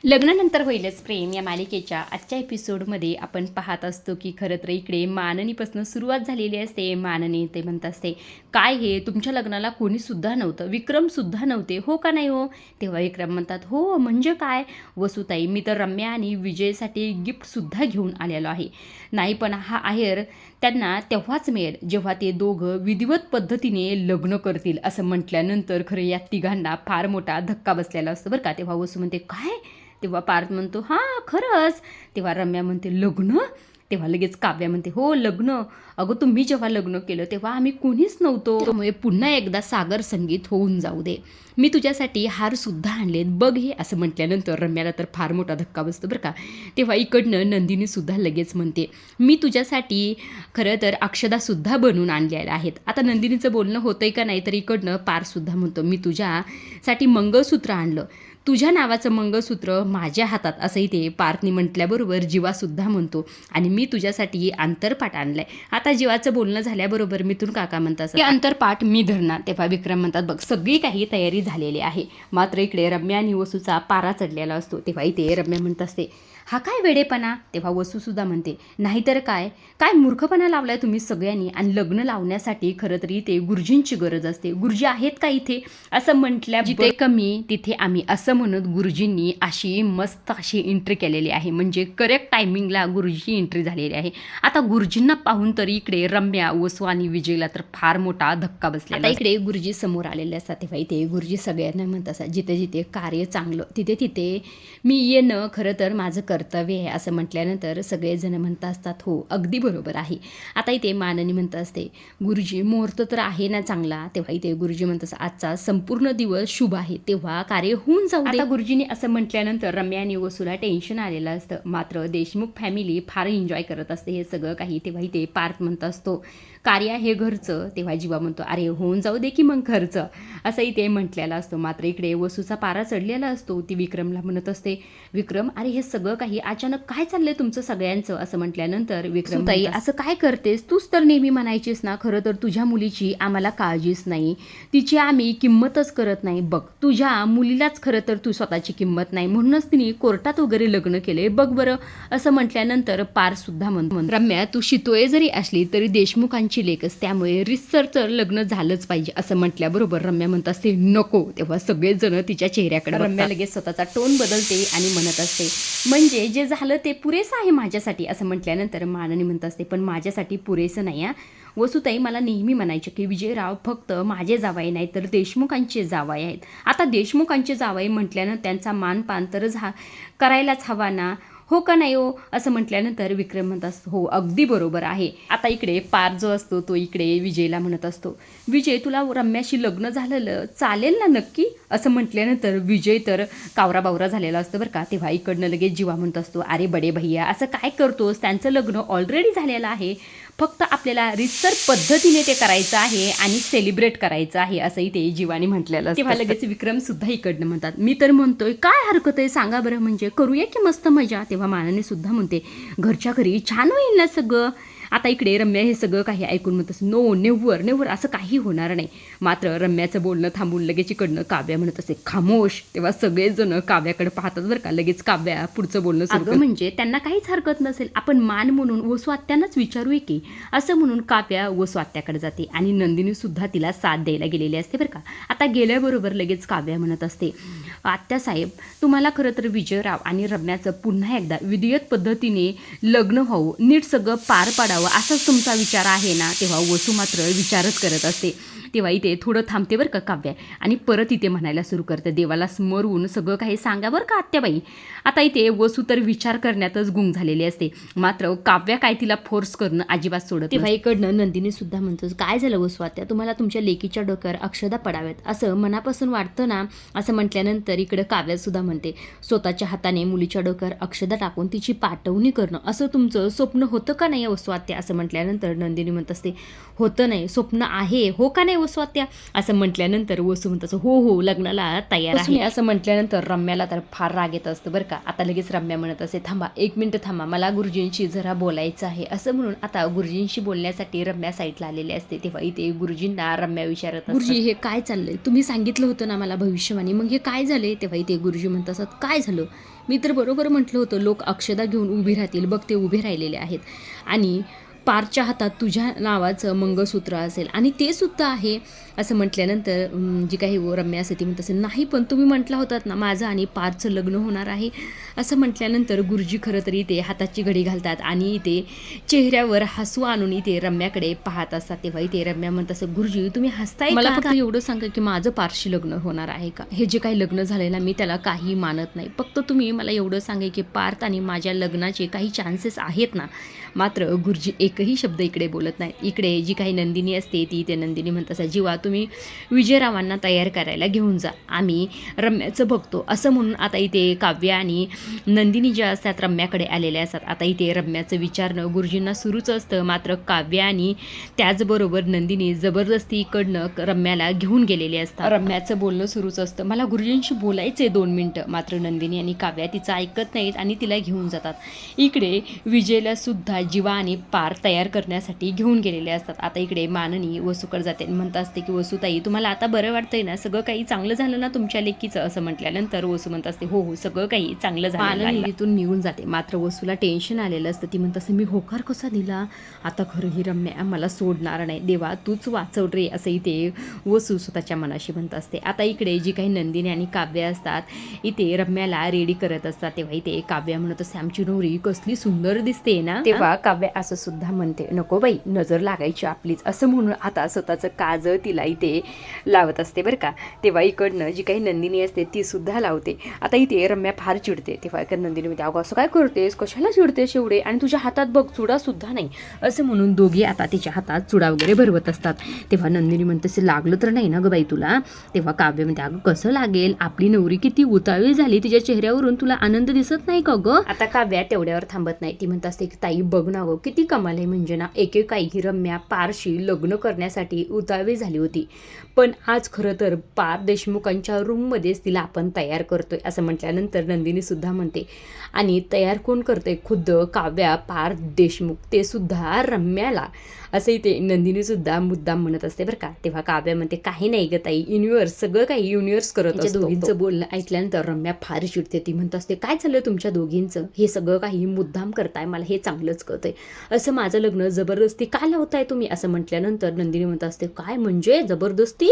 लग्नानंतर होईलच प्रेम या मालिकेच्या आजच्या एपिसोडमध्ये आपण पाहत असतो की खरं तर इकडे माननीपासून सुरुवात झालेली असते. माननी ते म्हणत असते, काय हे तुमच्या लग्नाला कोणीसुद्धा नव्हतं, विक्रमसुद्धा नव्हते, हो का नाही हो? तेव्हा विक्रम म्हणतात, हो म्हणजे काय वसुताई, मी तर रम्या आणि विजयसाठी गिफ्टसुद्धा घेऊन आलेलो आहे. नाही पण हा आहेर त्यांना तेव्हाच मिळेल जेव्हा ते दोघं विधिवत पद्धतीने लग्न करतील असं म्हटल्यानंतर खरं या तिघांना फार मोठा धक्का बसलेला असतो बरं का. तेव्हा वसू म्हणते, काय? तेव्हा पार्थ म्हणतो, हां खरंच. तेव्हा रम्या म्हणते, लग्न? तेव्हा लगेच काव्या म्हणते, हो लग्न. अगं तुम्ही जेव्हा लग्न केलं तेव्हा आम्ही कोणीच नव्हतो, त्यामुळे पुन्हा एकदा सागर संगीत होऊन जाऊ दे. मी तुझ्यासाठी हारसुद्धा आणलेत बघ हे, असं म्हटल्यानंतर रम्याला तर फार मोठा धक्का बसतो बरं का. तेव्हा इकडनं नंदिनीसुद्धा लगेच म्हणते, मी तुझ्यासाठी खरं तर अक्षदासुद्धा बनवून आणलेल्या आहेत. आता नंदिनीचं बोलणं होतंय का नाही, तर इकडनं पारसुद्धा म्हणतो, मी तुझ्यासाठी मंगळसूत्र आणलं, तुझ्या नावाचं मंगळसूत्र माझ्या हातात, असंही ते पार्थनी म्हटल्याबरोबर जीवासुद्धा म्हणतो, आणि मी तुझ्यासाठी अंतरपाठ आणलाय. आता जीवाचं बोलणं झाल्याबरोबर मिथून काका म्हणतात, की अंतरपाठ मी धरणार. तेव्हा विक्रम म्हणतात, बघ सगळी काही तयारी झालेली आहे. मात्र इकडे रम्या आणि वसूचा पारा चढलेला असतो. तेव्हा इथे रम्या म्हणत असते, हा काय वेडेपणा? तेव्हा वसूसुद्धा म्हणते, नाहीतर काय काय मूर्खपणा लावलाय तुम्ही सगळ्यांनी, आणि लग्न लावण्यासाठी खरं तरी ते गुरुजींची गरज असते. गुरुजी आहेत का इथे? असं म्हटल्या, जिथे कमी तिथे आम्ही, असं म्हणत गुरुजींनी अशी मस्त अशी एंट्री केलेली आहे. म्हणजे करेक्ट टायमिंगला गुरुजी एंट्री झालेली आहे. आता गुरुजींना पाहून तरी इकडे रम्या, वसू आणि विजयला तर फार मोठा धक्का बसलेला. इकडे गुरुजी समोर आलेले असतात. तेव्हा इथे गुरुजी सगळ्यांना म्हणत असतात, जिथे जिथे कार्य चांगलं तिथे तिथे मी येणं खरं तर माझं कर्तव्य आहे, असं म्हटल्यानंतर सगळेजण म्हणत असतात, हो अगदी बरोबर आहे. आता इथे माननी म्हणत असते, गुरुजी मुहूर्त तर आहे ना चांगला? तेव्हा इथे गुरुजी म्हणत असतात, आजचा संपूर्ण दिवस शुभ आहे, तेव्हा कार्य होऊन जाऊ दे. आता गुरुजींनी असं म्हटल्यानंतर रम्या आणि वसूला टेन्शन आलेलं असतं. मात्र देशमुख फॅमिली फार एन्जॉय करत असते हे सगळं काही. तेव्हा इथे पार्थ म्हणत असतो, कार्य हे घरचं. तेव्हा जीवा म्हणतो, अरे होऊन जाऊ दे की मग खर्च, असंही ते म्हटलेलं असतो. मात्र इकडे वसूचा पारा चढलेला असतो. ती विक्रमला म्हणत असते, विक्रम अरे हे सगळं काही अचानक काय चाललंय तुमचं सगळ्यांचं? असं म्हटल्यानंतर विक्रम, ताई असं काय करतेस? तूच तर नेहमी म्हणायचीस ना खरं तर तुझ्या मुलीची आम्हाला काळजीच नाही, तिची आम्ही किंमतच करत नाही. बघ तुझ्या मुलीलाच खरं तर तू स्वतःची किंमत नाही, म्हणूनच तिने कोर्टात वगैरे लग्न केले बघ बरं. असं म्हटल्यानंतर पारसुद्धा म्हणतो, रम्या तू शितोळे जरी असली तरी देशमुखांची लेकच, त्यामुळे रितसर तर लग्न झालंच पाहिजे, असं म्हटल्याबरोबर रम्या म्हणत असते, नको. तेव्हा सगळेजण तिच्या चेहऱ्याकडे, रम्या लगेच स्वतःचा टोन बदलते आणि म्हणत असते, म्हणजे जे झालं ते पुरेसं आहे माझ्यासाठी, असं म्हटल्यानंतर माननी म्हणत असते, पण माझ्यासाठी पुरेसं नाही. वसुताई मला नेहमी म्हणायचे की विजयराव फक्त माझे जावई नाही तर देशमुखांचे जावई आहेत. आता देशमुखांचे जावई म्हटल्यानं त्यांचा मानपान तर करायलाच हवा ना, हो का नाही हो? असं म्हटल्यानंतर विक्रम म्हणत असतो, हो अगदी बरोबर आहे. आता इकडे पार जो असतो तो इकडे विजयला म्हणत असतो, विजय तुला रम्याशी लग्न झालेलं चालेल ना नक्की? असं म्हटल्यानंतर विजय तर कावरा बावरा झालेला असतो बरं का. तेव्हा इकडनं लगेच जीवा म्हणत असतो, अरे बडे भैया असं काय करतोस, त्यांचं लग्न ऑलरेडी झालेलं आहे, फक्त आपल्याला रितसर पद्धतीने ते करायचं आहे आणि सेलिब्रेट करायचं आहे, असंही ते जीवाने म्हटलेलं असतं. तेव्हा लगेच विक्रम सुद्धा इकडनं म्हणतात, मी तर म्हणतोय काय हरकत आहे सांगा बरं, म्हणजे करूया की मस्त मजा. तेव्हा माननी सुद्धा म्हणते, घरच्या घरी छान होईल ना सगळं. आता इकडे रम्या हे सगळं काही ऐकून म्हणत असते, नो नेव्हर नेव्हर, असं काही होणार नाही. मात्र रम्याचं बोलणं थांबून लगेच इकडनं काव्या म्हणत असते, खामोश. तेव्हा सगळेजण काव्याकडे पाहतात बरं का. लगेच काव्या पुढचं बोलणं सुरू, म्हणजे त्यांना काहीच हरकत नसेल, आपण मान म्हणून वसू आत्यांनाच विचारूया की, असं म्हणून काव्या वसू आत्याकडे जाते आणि नंदिनी सुद्धा तिला साथ द्यायला गेलेली असते बरं का. आता गेल्याबरोबर लगेच काव्या म्हणत असते, आत्यासाहेब तुम्हाला खरं तर विजयराव आणि रम्याचं पुन्हा एकदा विधिवत पद्धतीने लग्न व्हावं, नीट सगळं पार पाडावं असाच तुमचा विचार आहे ना? तेव्हा वसू मात्र विचारच करत असते. तेव्हा इथे थोडं थांबते बरं का काव्या आणि परत इथे म्हणायला सुरू करते, देवाला स्मरून सगळं काही सांगा बरं का आत्याबाई. आता इथे वसू तर विचार करण्यातच गुंग झालेली असते. मात्र काव्या काय तिला फोर्स करणं अजिबात सोडत. तेव्हा इकडनं नंदिनी सुद्धा म्हणतो, काय झालं वसू आत्या, तुम्हाला तुमच्या लेकीच्या डोक्यावर अक्षदा पडाव्यात असं मनापासून वाटतं ना? असं म्हटल्यानंतर इकडं काव्या सुद्धा म्हणते, स्वतःच्या हाताने मुलीच्या डोक्यावर अक्षदा टाकून तिची पाठवणी करणं असं तुमचं स्वप्न होतं का नाही वसू आत्या? असं म्हटल्यानंतर नंदिनी म्हणत असते, होतं नाही, स्वप्न आहे, हो का नाही वसू आत्या असं म्हटल्यानंतर वसू म्हणत असं हो हो लग्नाला तयार आहे असं म्हटल्यानंतर रम्याला तर फार राग येत असतं बरं का. आता लगेच रम्या म्हणत असे थांबा 1 मिनिट थांबा, मला गुरुजींशी जरा बोलायचं आहे असं म्हणून आता गुरुजींशी बोलण्यासाठी रम्या साईडला आलेले असते. तेव्हा इथे गुरुजींना रम्या विचारत गुरुजी हे काय चाललंय, तुम्ही सांगितलं होतं ना मला भविष्यवाणी, मग हे काय झालंय. तेव्हा इथे गुरुजी म्हणत असत काय झालं, मी तर बरोबर म्हटलं होतं लोक अक्षदा घेऊन उभी राहतील, बघ ते उभे राहिलेले आहेत आणि पारच्या हातात तुझ्या नावाचं मंगळसूत्र असेल आणि ते सुद्धा आहे असं म्हटल्यानंतर जी काही रम्या असते ती म्हणत असेल नाही पण तुम्ही म्हटला होतात ना माझं आणि पारचं लग्न होणार आहे असं म्हटल्यानंतर गुरुजी खरं तरी इथे हाताची घडी घालतात आणि इथे चेहऱ्यावर हसू आणून इथे रम्याकडे पाहत असतात. तेव्हा इथे रम्या म्हणत असं गुरुजी तुम्ही हसताय मला फक्त एवढं सांगा की माझं पारशी लग्न होणार आहे का, हे जे काही लग्न झालंय ना मी त्याला काही मानत नाही, फक्त तुम्ही मला एवढं सांगा की पार्थ आणि माझ्या लग्नाचे काही चान्सेस आहेत ना. मात्र गुरुजी एकही शब्द इकडे बोलत नाही. इकडे जी काही नंदिनी असते ती इथे नंदिनी म्हणत असतात जीवा तुम्ही विजयरावांना तयार करायला घेऊन जा, आम्ही रम्याचं बघतो असं म्हणून आता इथे काव्या आणि नंदिनी ज्या असतात रम्याकडे आलेल्या असतात. आता इथे रम्याचं विचारणं गुरुजींना सुरूच असतं. मात्र काव्या आणि त्याचबरोबर नंदिनी जबरदस्ती इकडनं रम्याला घेऊन गेलेले असतात. रम्याचं बोलणं सुरूच असतं, मला गुरुजींशी बोलायचंय 2 मिनिटं. मात्र नंदिनी आणि काव्या तिचं ऐकत नाहीत आणि तिला घेऊन जातात. इकडे विजयला सुद्धा जीवा आणि पार तयार करण्यासाठी घेऊन गेलेले असतात. आता इकडे माननी वसूकडे जाते म्हणत असते की वसूताई तुम्हाला आता बरं वाटतंय ना, सगळं काही चांगलं झालं ना तुमच्या लेकीचं असं म्हटल्यानंतर वसू म्हणत असते हो हो सगळं काही चांगलं झालं. माननी तिथून निघून जाते. मात्र वसूला टेन्शन आलेलं असतं. ती म्हणत असते मी होकार कसा दिला, आता खरं ही रम्या मला सोडणार नाही, देवा तूच वाचव रे असं इथे वसू स्वतःच्या मनाशी म्हणत असते. आता इकडे जी काही नंदिनी आणि काव्य असतात इथे रम्याला रेडी करत असतात. तेव्हा इथे काव्य म्हणत असते आमची नवरी कसली सुंदर दिसते ना. तेव्हा काव्य असं सुद्धा म्हणते नको बाई नजर लागायची आपलीच असं म्हणून आता स्वतःचं काजळ तिला इथे लावत असते बरं का. तेव्हा इकडनं जी काही नंदिनी असते ती सुद्धा लावते. आता इथे रम्या फार चिडते. तेव्हा इकडे नंदिनी म्हणते अगं असं काय करतेस, कशाला चिडतेस एवढे, आणि तुझ्या हातात बघ चुडा सुद्धा नाही असं म्हणून दोघी आता तिच्या हातात चुडा वगैरे भरवत असतात. तेव्हा नंदिनी म्हणते असे लागलं तर नाही ना ग बाई तुला. तेव्हा काव्य म्हणते अगं कसं लागेल, आपली नवरी किती उतावळी झाली, तिच्या चेहऱ्यावरून तुला आनंद दिसत नाही का ग. आता काव्या तेवढ्यावर थांबत नाही. ती म्हणत असते की ताई बघ ना गं किती कमाल आहे, म्हणजे ना एकेकाई ही रम्या पारशी लग्न करण्यासाठी उतावळी झाली होती, पण आज खरं तर पार देशमुखांच्या रूममध्येच तिला आपण तयार करतोय असं म्हटल्यानंतर नंदिनी सुद्धा म्हणते आणि तयार कोण करते, खुद्द काव्या पार देशमुख, ते सुद्धा रम्याला असं इथे नंदिनी सुद्धा मुद्दाम म्हणत असते बरं का. तेव्हा काव्या म्हणते काही नाही ग ताई, युनिव्हर्स सगळं काही युनिव्हर्स करत असतो. दोघींचं बोलणं ऐकल्यानंतर रम्या फार चिडते. ती म्हणत असते काय चाललं तुमच्या दोघींचं, हे सगळं काही मुद्दाम करताय, मला हे चांगलंच कळतंय, असं माझं लग्न जबरदस्ती का लावताय तुम्ही असं म्हटल्यानंतर नंदिनी म्हणत असते काय म्हणजे जबरदस्ती,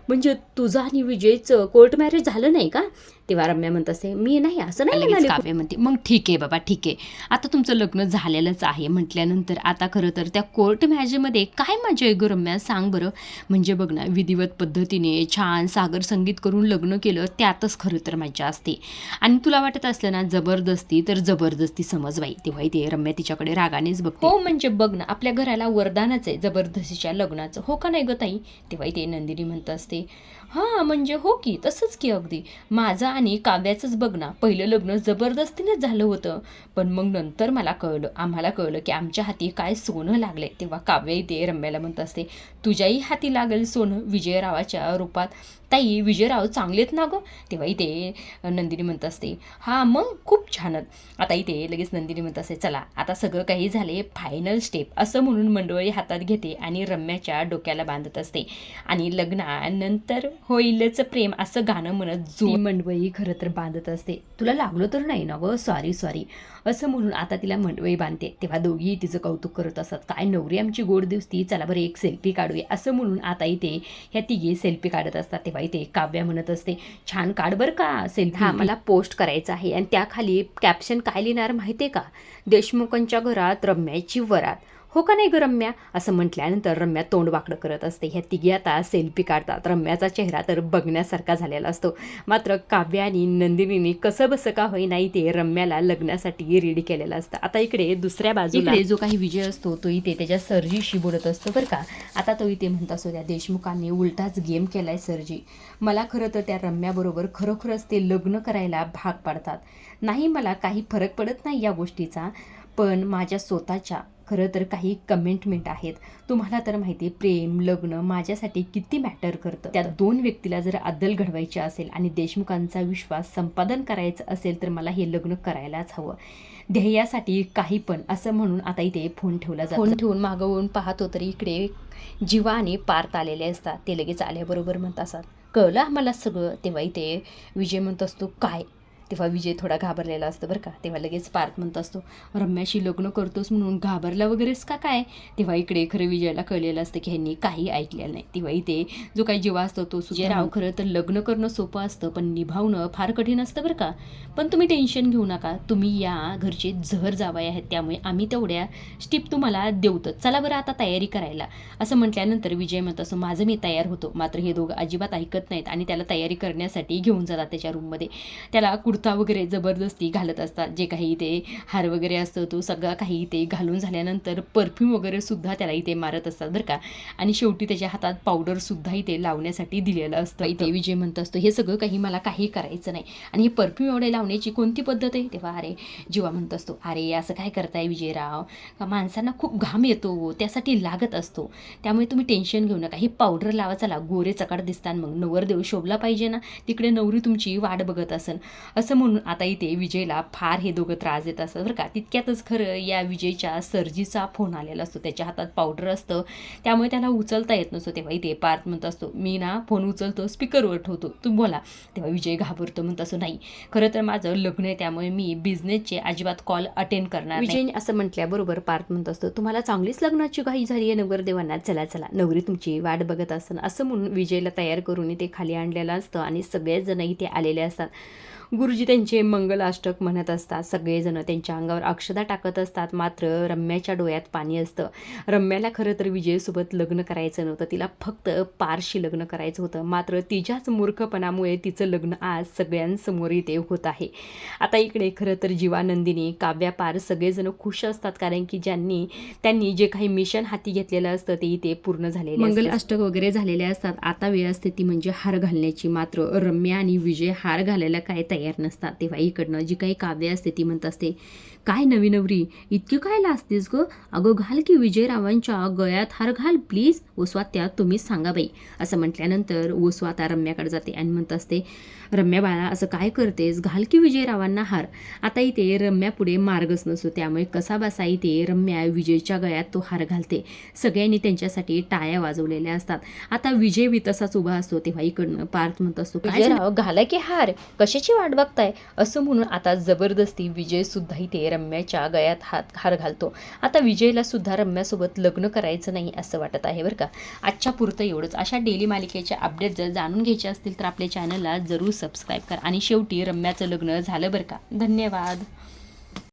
म्हणजे तुझं आणि विजयचं कोर्ट मॅरेज झालं नाही का. तेव्हा रम्या म्हणत असते मी नाही असं नाही म्हणाले. काव्य म्हणते मग ठीक आहे बाबा ठीक आहे, आता तुमचं लग्न झालेलंच आहे म्हटल्यानंतर आता खरं तर त्या कोर्ट मॅरेजमध्ये काय मजा आहे ग रम्या सांग बरं. म्हणजे बघ ना विधिवत पद्धतीने छान सागर संगीत करून लग्न केलं त्यातच खरं तर मजा असते, आणि तुला वाटत असलं ना जबरदस्ती तर जबरदस्ती समज बाई. तेव्हा इथे रम्या तिच्याकडे रागानेच बघते. हो म्हणजे बघ ना आपल्या घराला वरदानच आहे जबरदस्तीच्या लग्नाचं, हो का नाही ग ताई. तेव्हा इथे नंदिनी म्हणत असते हां म्हणजे हो की तसंच की अगदी, माझा आणि काव्याचंच बघ ना पहिलं लग्न जबरदस्तीनेच झालं होतं, पण मग नंतर आम्हाला कळलं की आमच्या हाती काय सोनं लागले. तेव्हा काव्य इथे रम्याला म्हणत असते तुझ्याही हाती लागेल सोनं विजयरावाच्या रूपात, ताई विजयराव चांगलेत ना गं. तेव्हा इथे नंदिनी म्हणत असते हां मग खूप छानच. आता इथे लगेच नंदिनी म्हणत असते चला आता सगळं काही झाले फायनल स्टेप असं म्हणून मंडळी हातात घेते आणि रम्याच्या डोक्याला बांधत असते आणि लग्नानंतर होईलच प्रेम असं गाणं म्हणत जो मंडळी खरं तर बांधत असते. तुला लागलं तर नाही ना गं, सॉरी असं म्हणून आता तिला मंडळी बांधते. तेव्हा दोघी तिचं कौतुक करत असतात काय नवरी आमची गोड दिसती, चला बरं एक सेल्फी काढूया असं म्हणून आता इथे ह्या तिघी सेल्फी काढत असतात. तेव्हा इथे काव्या म्हणत असते छान काढ बरं का सेल्फी, हा मला पोस्ट करायचं आहे, आणि त्याखाली कॅप्शन काय लिहिणार माहितीये का, देशमुखांच्या घरात रम्याची वरात, हो का नाही ग रम्या असं म्हटल्यानंतर रम्या तोंड वाकडं करत असते. ह्या तिघी आता सेल्फी काढतात. रम्याचा चेहरा तर बघण्यासारखा झालेला असतो. मात्र काव्य आणि नंदिनीने कसं बसं का होईना ते रम्याला लग्नासाठी रेडी केलेलं असतं. आता इकडे दुसऱ्या बाजूला जो काही विजय असतो तो इथे त्याच्या सरजीशी बोलत असतो बरं का. आता तो इथे म्हणत असतो त्या देशमुखांनी उलटाच गेम केलाय सरजी, मला खरं तर त्या रम्याबरोबर खरोखरच ते लग्न करायला भाग पाडतात. नाही मला काही फरक पडत नाही या गोष्टीचा, पण माझ्या स्वतःच्या खरं तर काही कमेंटमेंट आहेत. तुम्हाला तर माहिती आहे प्रेम लग्न माझ्यासाठी किती मॅटर करतं. त्या दोन व्यक्तीला जर अद्दल घडवायची असेल आणि देशमुखांचा विश्वास संपादन करायचं असेल तर मला हे लग्न करायलाच हवं. ध्येयासाठी काही पण असं म्हणून आता इथे फोन ठेवला जातो. फोन ठेवून मागवून पाहतो तरी इकडे जीवा आणि पार्थ आलेले असतात. ते लगेच आल्याबरोबर म्हणत असतात कळलं आम्हाला सगळं. तेव्हा इथे विजय म्हणत असतो काय. तेव्हा विजय थोडा घाबरलेला असतो बरं का. तेव्हा लगेच पार्थ म्हणत असतो रम्याशी लग्न करतोस म्हणून घाबरला वगैरेच का काय. तेव्हा इकडे खरं विजयाला कळलेलं असतं की ह्यांनी काही ऐकलेलं नाही. तेव्हा इथे जो काही जीवा असतो तो सुजयराव खरं तर लग्न करणं सोपं असतं पण निभावणं फार कठीण असतं बरं का. पण तुम्ही टेन्शन घेऊ नका. तुम्ही या घरचे झहर जावई आहेत त्यामुळे आम्ही तेवढ्या स्टिप तुम्हाला देऊतच. चला बरं आता तयारी करायला. असं म्हटल्यानंतर विजय म्हणत असं माझं मी तयार होतो. मात्र हे दोघं अजिबात ऐकत नाहीत आणि त्याला तयारी करण्यासाठी घेऊन जातात त्याच्या रूममध्ये. त्याला कुर्ता वगैरे जबरदस्ती घालत असतात. जे काही इथे हार वगैरे असतो तो सगळा काही इथे घालून झाल्यानंतर परफ्यूम वगैरे सुद्धा त्याला इथे मारत असतात बरं का. आणि शेवटी त्याच्या हातात पावडर सुद्धा इथे लावण्यासाठी दिलेलं असतं. इथे विजय म्हणत असतो हे सगळं काही मला काही करायचं नाही आणि हे परफ्यूम एवढे लावण्याची कोणती पद्धत आहे. तेव्हा अरे जीवा म्हणत असतो अरे असं काय करताय विजयराव. माणसांना खूप घाम येतो त्यासाठी लागत असतो. त्यामुळे तुम्ही टेन्शन घेऊ नका. हे पावडर लावा चला गोरे चकाड दिसतात. मग नवरदेव शोभला पाहिजे ना. तिकडे नवरी तुमची वाट बघत असेल. असं म्हणून आता इथे विजयला फार हे दोघं त्रास देत असतात बरं का. तितक्यातच खरं या विजयच्या सर्जीचा फोन आलेला असतो. त्याच्या हातात पावडर असतं त्यामुळे त्याला उचलता येत नसतो. तेव्हा इथे पार्थ म्हणत असतो मी ना फोन उचलतो स्पीकरवर ठेवतो तू बोला. तेव्हा विजय घाबरतो म्हणत असं नाही खरं तर माझं लग्न आहे त्यामुळे मी बिझनेसचे अजिबात कॉल अटेंड करणार नाही. विजय असं म्हटल्याबरोबर पार्थ म्हणत असतो तुम्हाला चांगलीच लग्नाची घाई झाली आहे नवरदेवांना. चला चला नवरी तुमची वाट बघत असताना असं म्हणून विजयला तयार करून इथे खाली आणलेलं असतं आणि सगळेच जण इथे आलेले असतात. गुरुजी त्यांचे मंगलाष्टक म्हणत असतात. सगळेजण त्यांच्या अंगावर अक्षदा टाकत असतात. मात्र रम्याच्या डोळ्यात पाणी असतं. रम्याला खरं तर विजयसोबत लग्न करायचं नव्हतं. तिला फक्त पारशी लग्न करायचं होतं. मात्र तिच्याच मूर्खपणामुळे तिचं लग्न आज सगळ्यांसमोर इथे होत आहे. आता इकडे खरं तर जीवानंदिनी काव्या पार सगळेजण खुश असतात कारण की त्यांनी जे काही मिशन हाती घेतलेलं असतं ते इथे पूर्ण झालेले मंगलाष्टक वगैरे झालेले असतात. आता वेळ असते ती म्हणजे हार घालण्याची. मात्र रम्या आणि विजय हार घालायला काय तयार नसतात. तेव्हा इकडनं जी काही काव्य असते ती म्हणत असते काय नवी नवरी इतकी काय लाजतेस गं. अगं घाल की विजयरावांच्या गळ्यात हार घाल प्लीज. ओस्वात्या तुम्हीच सांगा बाई. असं म्हटल्यानंतर ओस्वाता रम्याकडे जाते आणि म्हणत असते रम्या बाळा असं काय करतेस घाल की विजयरावांना हार. आता इथे रम्या पुढे मार्गच नसतो त्यामुळे कसा बसा इथे रम्या विजयच्या गळ्यात तो हार घालते. सगळ्यांनी त्यांच्यासाठी टाळ्या वाजवलेल्या असतात. आता विजय बी तसाच उभा असतो. तेव्हा इकडनं पार्थ म्हणत असतो विजयराव घाला की हार कशाची वाट बघताय. असं म्हणून आता जबरदस्ती विजय सुद्धा इथे रम्याच्या गळ्यात हार घालतो. आता विजयला सुद्धा रम्यासोबत लग्न करायचं नाही असं वाटत आहे बरं का. आजच्या पुरतं एवढंच. अशा डेली मालिकेच्या अपडेट जर जाणून घ्यायचे असतील तर आपल्या चॅनलला जरूर सबस्क्राईब करा. आणि शेवटी रम्याचं लग्न झालं बरं का. धन्यवाद.